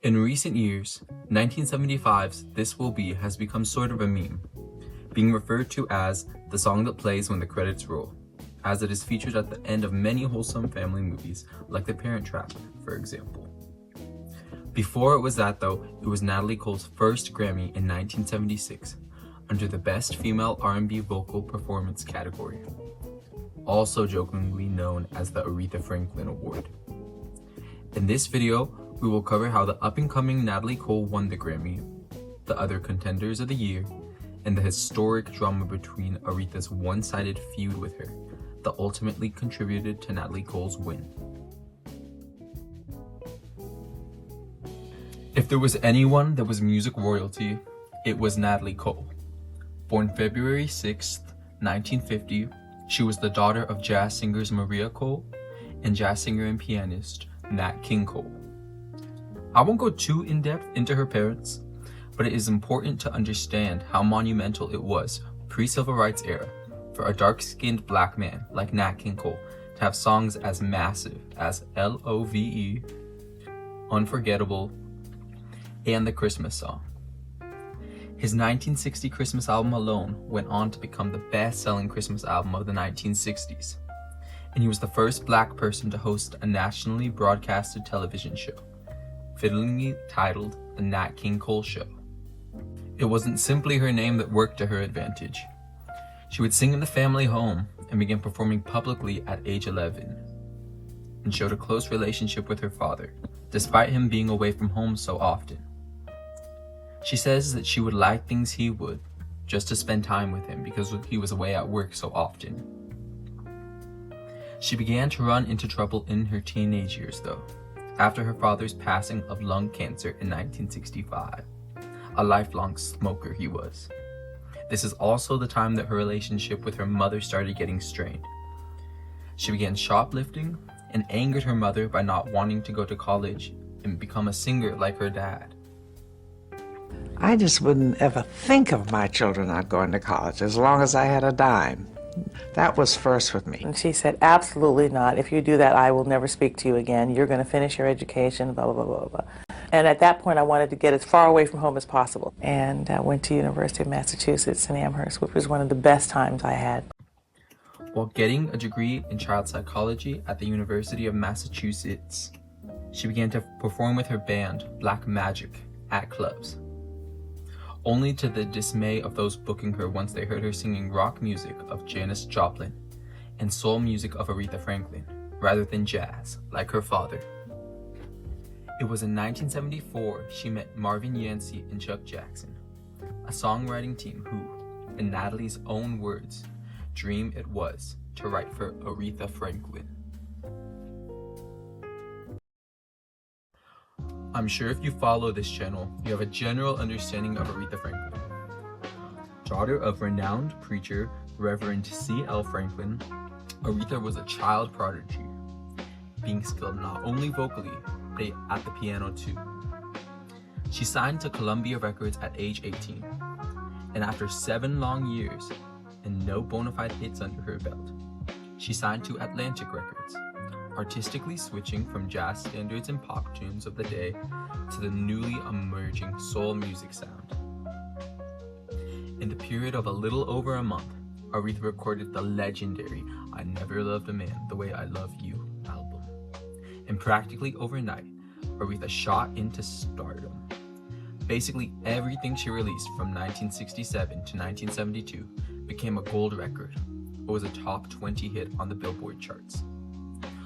In recent years, 1975's This Will Be has become sort of a meme, being referred to as the song that plays when the credits roll, as it is featured at the end of many wholesome family movies like The Parent Trap, for example. Before it was that though, it was Natalie Cole's first Grammy in 1976, under the Best Female R&B Vocal Performance category, also jokingly known as the Aretha Franklin Award. In this video, we will cover how the up-and-coming Natalie Cole won the Grammy, the other contenders of the year, and the historic drama between Aretha's one-sided feud with her that ultimately contributed to Natalie Cole's win. If there was anyone that was music royalty, it was Natalie Cole. Born February 6, 1950, she was the daughter of jazz singers Maria Cole and jazz singer and pianist Nat King Cole. I won't go too in-depth into her parents, but it is important to understand how monumental it was pre-civil rights era for a dark-skinned black man like Nat King Cole to have songs as massive as L.O.V.E., Unforgettable, and the Christmas song. His 1960 Christmas album alone went on to become the best-selling Christmas album of the 1960s, and he was the first black person to host a nationally broadcasted television show, fittingly titled The Nat King Cole Show. It wasn't simply her name that worked to her advantage. She would sing in the family home and began performing publicly at age 11, and showed a close relationship with her father, despite him being away from home so often. She says that she would like things he would, just to spend time with him because he was away at work so often. She began to run into trouble in her teenage years though, after her father's passing of lung cancer in 1965. A lifelong smoker he was. This is also the time that her relationship with her mother started getting strained. She began shoplifting and angered her mother by not wanting to go to college and become a singer like her dad. I just wouldn't ever think of my children not going to college as long as I had a dime. That was first with me. And she said, absolutely not. If you do that, I will never speak to you again. You're going to finish your education, blah, blah, blah, blah, blah. And at that point, I wanted to get as far away from home as possible. And I went to University of Massachusetts in Amherst, which was one of the best times I had. While getting a degree in child psychology at the University of Massachusetts, she began to perform with her band, Black Magic, at clubs, only to the dismay of those booking her once they heard her singing rock music of Janis Joplin and soul music of Aretha Franklin, rather than jazz, like her father. It was in 1974 she met Marvin Yancey and Chuck Jackson, a songwriting team who, in Natalie's own words, dream it was to write for Aretha Franklin. I'm sure if you follow this channel, you have a general understanding of Aretha Franklin. Daughter of renowned preacher Reverend C.L. Franklin, Aretha was a child prodigy, being skilled not only vocally, but at the piano too. She signed to Columbia Records at age 18, and after 7 long years and no bona fide hits under her belt, she signed to Atlantic Records, artistically switching from jazz standards and pop tunes of the day to the newly emerging soul music sound. In the period of a little over a month, Aretha recorded the legendary I Never Loved a Man the Way I Love You album. And practically overnight, Aretha shot into stardom. Basically everything she released from 1967 to 1972 became a gold record or was a top 20 hit on the Billboard charts.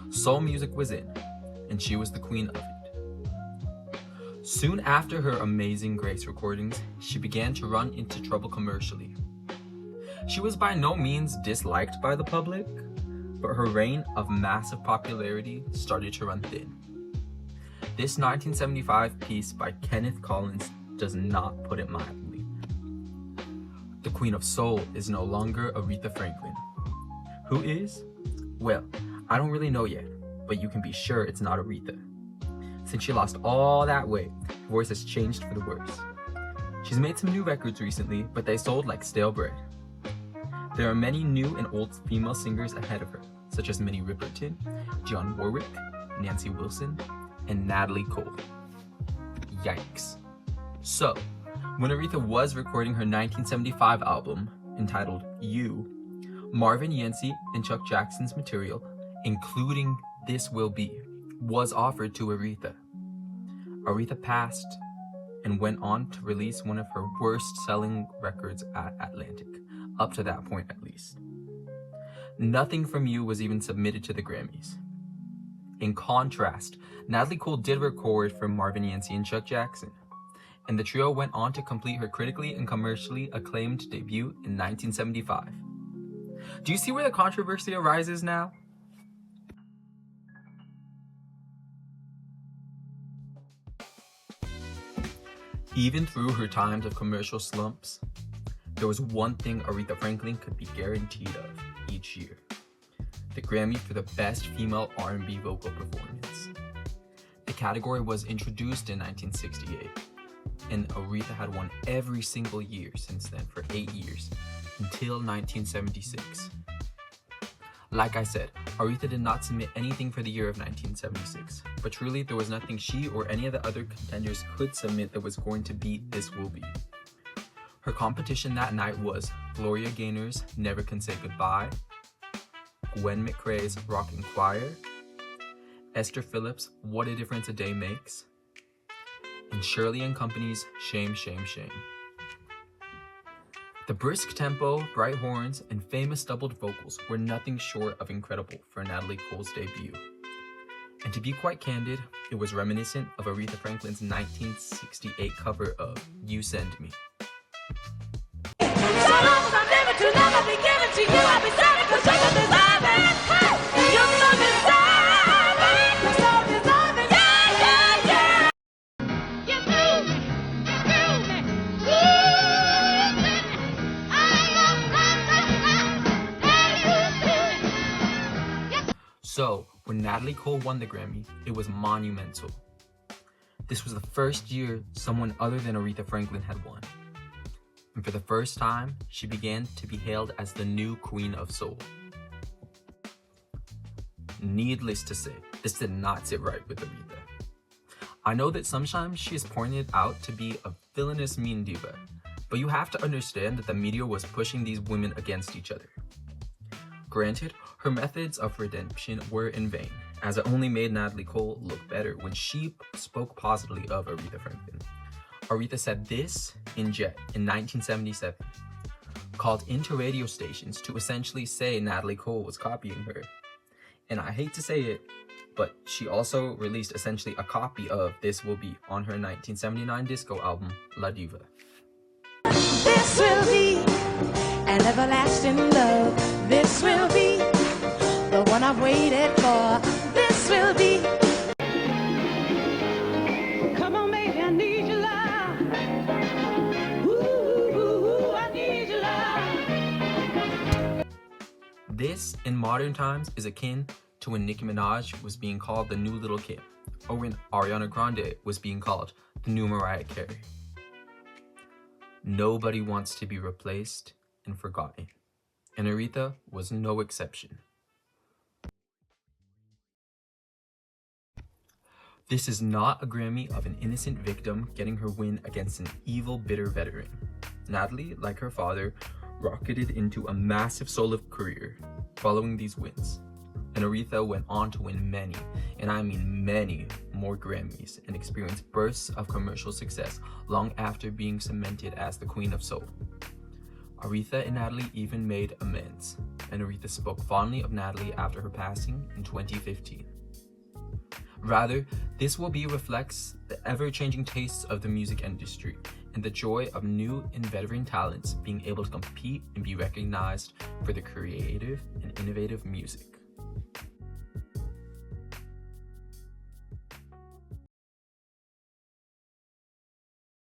Soul music was in, and she was the queen of it. Soon after her Amazing Grace recordings, she began to run into trouble commercially. She was by no means disliked by the public, but her reign of massive popularity started to run thin. This 1975 piece by Kenneth Collins does not put it mildly. The Queen of Soul is no longer Aretha Franklin. Who is? Well, I don't really know yet, but you can be sure it's not Aretha. Since she lost all that weight, her voice has changed for the worse. She's made some new records recently, but they sold like stale bread. There are many new and old female singers ahead of her, such as Minnie Riperton, Dionne Warwick, Nancy Wilson, and Natalie Cole. Yikes. So, when Aretha was recording her 1975 album, entitled You, Marvin Yancey and Chuck Jackson's material, including This Will Be, was offered to Aretha. Aretha passed and went on to release one of her worst-selling records at Atlantic, up to that point at least. Nothing from You was even submitted to the Grammys. In contrast, Natalie Cole did record for Marvin Yancey and Chuck Jackson, and the trio went on to complete her critically and commercially acclaimed debut in 1975. Do you see where the controversy arises now? Even through her times of commercial slumps, there was one thing Aretha Franklin could be guaranteed of each year: the Grammy for the Best Female R&B Vocal Performance. The category was introduced in 1968, and Aretha had won every single year since then for 8 years, until 1976. Like I said, Aretha did not submit anything for the year of 1976, but truly there was nothing she or any of the other contenders could submit that was going to beat This Will Be. Her competition that night was Gloria Gaynor's Never Can Say Goodbye, Gwen McCrae's Rockin' Choir, Esther Phillips' What a Difference a Day Makes, and Shirley and Company's Shame, Shame, Shame. The brisk tempo, bright horns, and famous doubled vocals were nothing short of incredible for Natalie Cole's debut. And to be quite candid, it was reminiscent of Aretha Franklin's 1968 cover of You Send Me. So long as I'm never too long, I'll be giving to you. I'll be standing 'cause you're so deserving. Hey, you're so deserving. You're so deserving. Yeah, yeah, yeah. You threw me. You threw me. So, when Natalie Cole won the Grammy, it was monumental. This was the first year someone other than Aretha Franklin had won. And for the first time, she began to be hailed as the new Queen of Soul. Needless to say, this did not sit right with Aretha. I know that sometimes she is pointed out to be a villainous mean diva, but you have to understand that the media was pushing these women against each other. Granted, her methods of redemption were in vain, as it only made Natalie Cole look better when she spoke positively of Aretha Franklin. Aretha said this in Jet in 1977, called into radio stations to essentially say Natalie Cole was copying her. And I hate to say it, but she also released essentially a copy of This Will Be on her 1979 disco album, La Diva. This will be an everlasting love. This will be the one I've waited for. This will be. Come on, baby, I need your love. Ooh, I need your love. This, in modern times, is akin to when Nicki Minaj was being called the new Little Kim, or when Ariana Grande was being called the new Mariah Carey. Nobody wants to be replaced and forgotten, and Aretha was no exception. This is not a Grammy of an innocent victim getting her win against an evil, bitter veteran. Natalie, like her father, rocketed into a massive solo career following these wins, and Aretha went on to win many, and I mean many, more Grammys and experienced bursts of commercial success long after being cemented as the Queen of Soul. Aretha and Natalie even made amends, and Aretha spoke fondly of Natalie after her passing in 2015. Rather, This Will Be reflects the ever-changing tastes of the music industry and the joy of new and veteran talents being able to compete and be recognized for their creative and innovative music.